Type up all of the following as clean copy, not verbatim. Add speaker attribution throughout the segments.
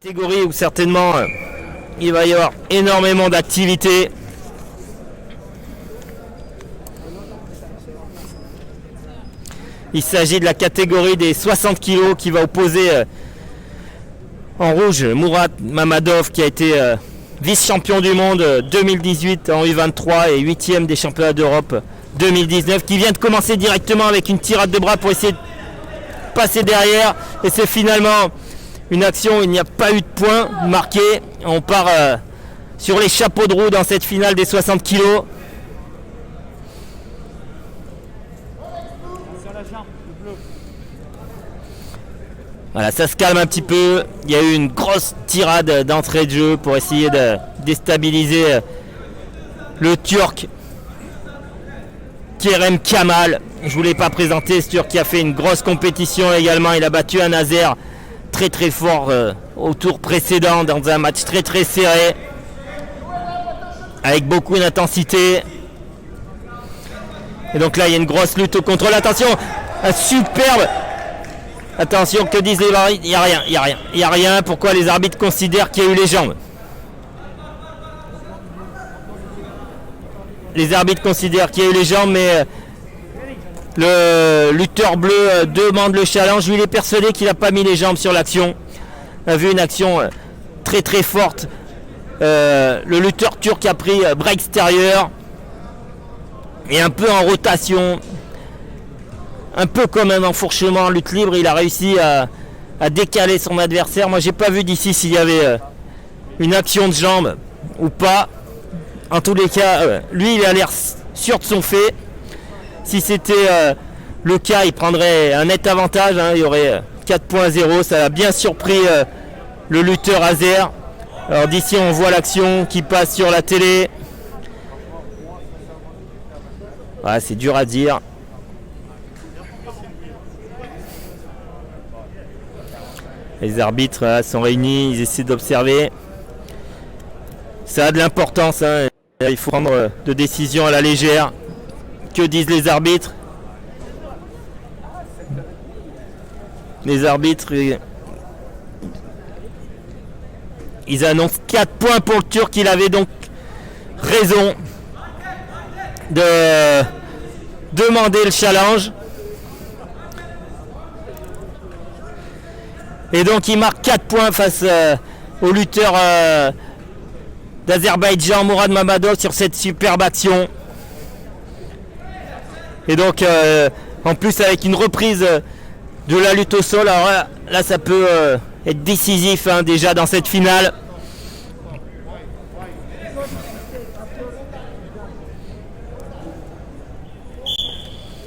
Speaker 1: Catégorie où certainement il va y avoir énormément d'activités. Il s'agit de la catégorie des 60 kg qui va opposer en rouge Mourad Mamadov qui a été vice-champion du monde 2018 en U23 et 8e des championnats d'Europe 2019, qui vient de commencer directement avec une tirade de bras pour essayer de passer derrière, et c'est finalement une action où il n'y a pas eu de points marqués. On part sur les chapeaux de roue dans cette finale des 60 kg. Voilà, ça se calme un petit peu. Il y a eu une grosse tirade d'entrée de jeu pour essayer de déstabiliser le Turc Kerem Kamal. Je ne vous l'ai pas présenté, ce Turc qui a fait une grosse compétition également. Il a battu un Azer très fort au tour précédent dans un match très serré avec beaucoup d'intensité. Et donc là il y a une grosse lutte au contrôle. Attention, un superbe. Attention, que disent les arbitres? Il n'y a rien. Pourquoi les arbitres considèrent qu'il y a eu les jambes? Les arbitres considèrent qu'il y a eu les jambes, mais le lutteur bleu demande le challenge. Lui, il est persuadé qu'il n'a pas mis les jambes sur l'action. On a vu une action très forte. Le lutteur turc a pris bras extérieur et un peu en rotation, un peu comme un enfourchement en lutte libre. Il a réussi à décaler son adversaire. Moi, j'ai pas vu d'ici s'il y avait une action de jambe ou pas. En tous les cas, lui, il a l'air sûr de son fait. Si c'était le cas, il prendrait un net avantage, hein. Il y aurait 4.0. Ça a bien surpris le lutteur Azer. Alors d'ici, on voit l'action qui passe sur la télé. Ouais, c'est dur à dire. Les arbitres sont réunis, ils essaient d'observer. Ça a de l'importance, hein. Il faut prendre de décisions à la légère. Que disent les arbitres? Les arbitres, ils annoncent 4 points pour le Turc. Il avait donc raison de demander le challenge. Et donc il marque 4 points face au lutteur d'Azerbaïdjan, Mourad Mamadov, sur cette superbe action. Et donc en plus avec une reprise de la lutte au sol, alors là ça peut être décisif, hein, déjà dans cette finale.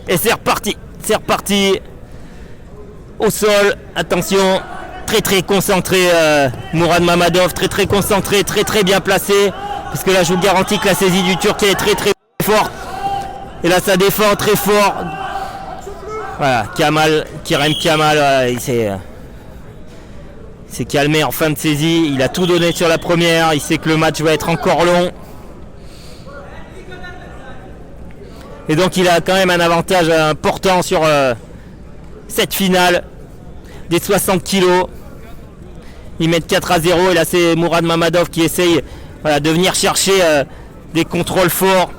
Speaker 1: Et c'est reparti au sol. Attention, très concentré Mourad Mamadov, très concentré, très bien placé, parce que là je vous garantis que la saisie du Turc est très forte. Et là ça défend très fort. Voilà, Kerem Kamal, il s'est calmé en fin de saisie. Il a tout donné sur la première. Il sait que le match va être encore long. Et donc il a quand même un avantage important sur cette finale des 60 kg. Ils mettent 4-0 et là c'est Mourad Mamadov qui essaye, voilà, de venir chercher des contrôles forts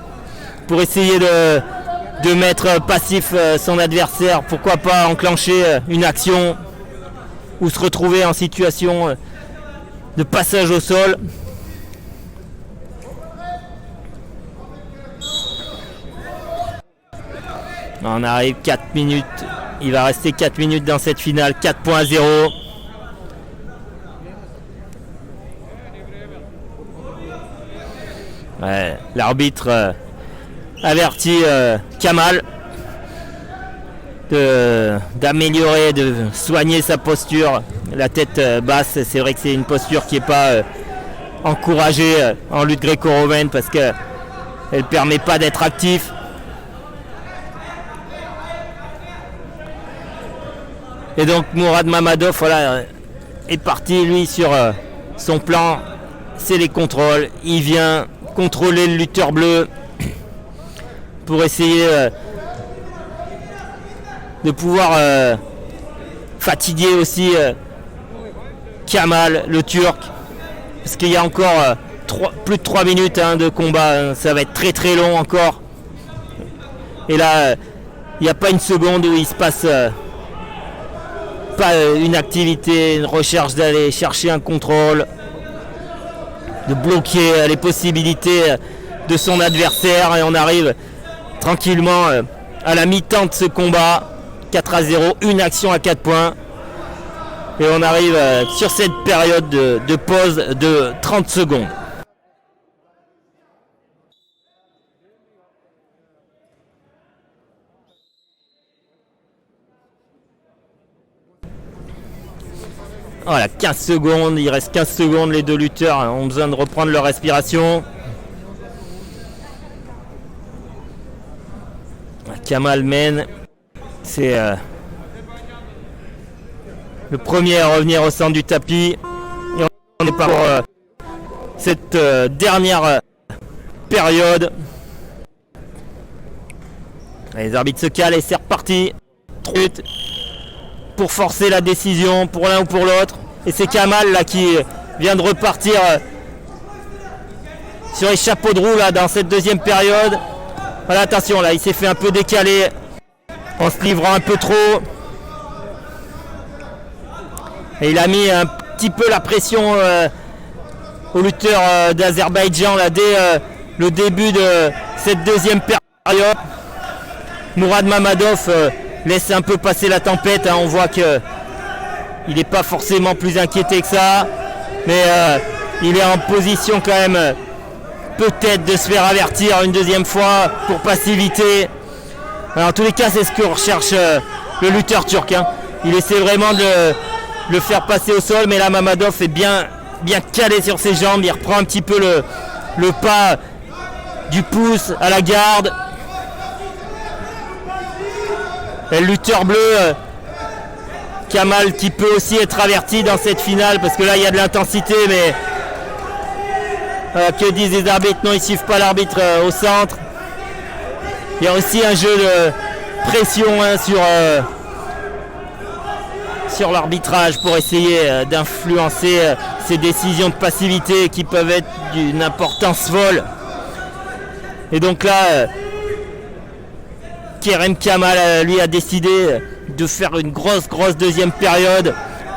Speaker 1: pour essayer de mettre passif son adversaire. Pourquoi pas enclencher une action ou se retrouver en situation de passage au sol. On arrive 4 minutes. Il va rester 4 minutes dans cette finale. 4.0. Ouais, l'arbitre avertit Kamal d'améliorer, de soigner sa posture. La tête basse, c'est vrai que c'est une posture qui n'est pas encouragée en lutte gréco-romaine parce qu'elle ne permet pas d'être actif. Et donc Mourad Mamadov, voilà, est parti lui sur son plan, c'est les contrôles. Il vient contrôler le lutteur bleu pour essayer de pouvoir fatiguer aussi Kamal, le Turc, parce qu'il y a encore plus de 3 minutes de combat, ça va être très très long encore. Et là, il n'y a pas une seconde où il se passe pas une activité, une recherche d'aller chercher un contrôle, de bloquer les possibilités de son adversaire. Et on arrive tranquillement à la mi-temps de ce combat, 4-0, une action à 4 points. Et on arrive sur cette période de pause de 30 secondes. Voilà, 15 secondes, il reste 15 secondes, les deux lutteurs ont besoin de reprendre leur respiration. Kamal mène, c'est le premier à revenir au centre du tapis. Et on est par cette dernière période. Les arbitres se calent et c'est reparti. 3 minutes pour forcer la décision pour l'un ou pour l'autre. Et c'est Kamal là qui vient de repartir sur les chapeaux de roue là dans cette deuxième période. Voilà, attention là, il s'est fait un peu décaler en se livrant un peu trop. Et il a mis un petit peu la pression au lutteur d'Azerbaïdjan là dès le début de cette deuxième période. Mourad Mamadov laisse un peu passer la tempête, on voit que il n'est pas forcément plus inquiété que ça, mais il est en position quand même peut-être de se faire avertir une deuxième fois pour passivité. Alors, en tous les cas, c'est ce que recherche le lutteur turc. Il essaie vraiment de le faire passer au sol, mais là Mamadov est bien calé sur ses jambes, il reprend un petit peu le pas du pouce à la garde. Et le lutteur bleu, Kamal, qui peut aussi être averti dans cette finale, parce que là il y a de l'intensité, mais que disent les arbitres? Non, ils ne suivent pas l'arbitre au centre. Il y a aussi un jeu de pression sur l'arbitrage pour essayer d'influencer ces décisions de passivité qui peuvent être d'une importance folle. Et donc là, Kerem Kamal lui a décidé de faire une grosse deuxième période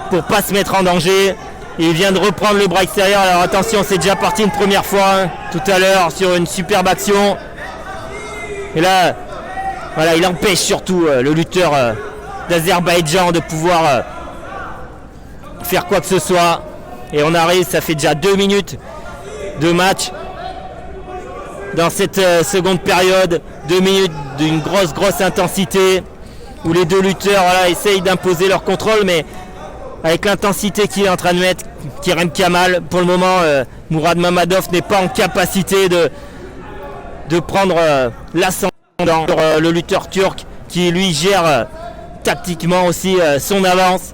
Speaker 1: pour pas se mettre en danger. Et il vient de reprendre le bras extérieur. Alors attention, c'est déjà parti une première fois tout à l'heure sur une superbe action. Et là, voilà, il empêche surtout le lutteur d'Azerbaïdjan de pouvoir faire quoi que ce soit. Et on arrive, ça fait déjà 2 minutes de match dans cette seconde période. 2 minutes d'une grosse intensité où les deux lutteurs essayent d'imposer leur contrôle, mais avec l'intensité qu'il est en train de mettre Kerem Kamal, pour le moment Mourad Mamadov n'est pas en capacité de prendre l'ascendant sur le lutteur turc qui lui gère tactiquement aussi son avance.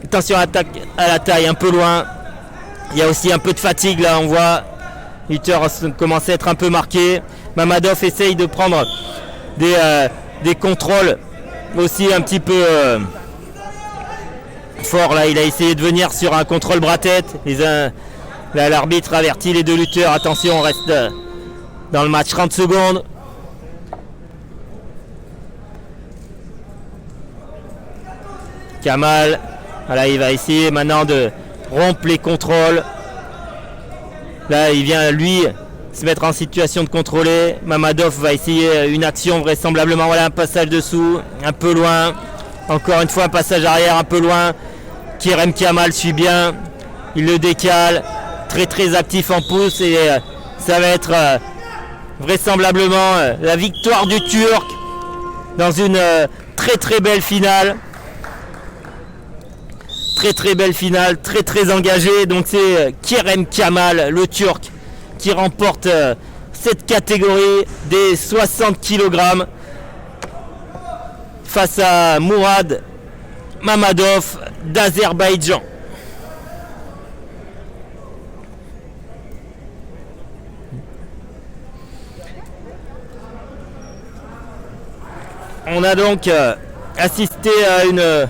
Speaker 1: Attention à la taille, un peu loin. Il y a aussi un peu de fatigue là, on voit le lutteur commence à être un peu marqué. Mamadov essaye de prendre des contrôles aussi un petit peu fort là. Il a essayé de venir sur un contrôle bras-tête. Là, l'arbitre avertit les deux lutteurs. Attention, on reste dans le match 30 secondes. Kamal, voilà, il va essayer maintenant de rompre les contrôles. Là, il vient lui se mettre en situation de contrôler. Mamadov va essayer une action vraisemblablement. Voilà, un passage dessous, un peu loin. Encore une fois, un passage arrière, un peu loin. Kerem Kamal suit bien. Il le décale. Très actif en pouce. Et ça va être vraisemblablement la victoire du Turc dans une très belle finale. Très belle finale, très engagée. Donc c'est Kerem Kamal, le Turc, qui remporte cette catégorie des 60 kg face à Mourad Mamadov d'Azerbaïdjan. On a donc assisté à une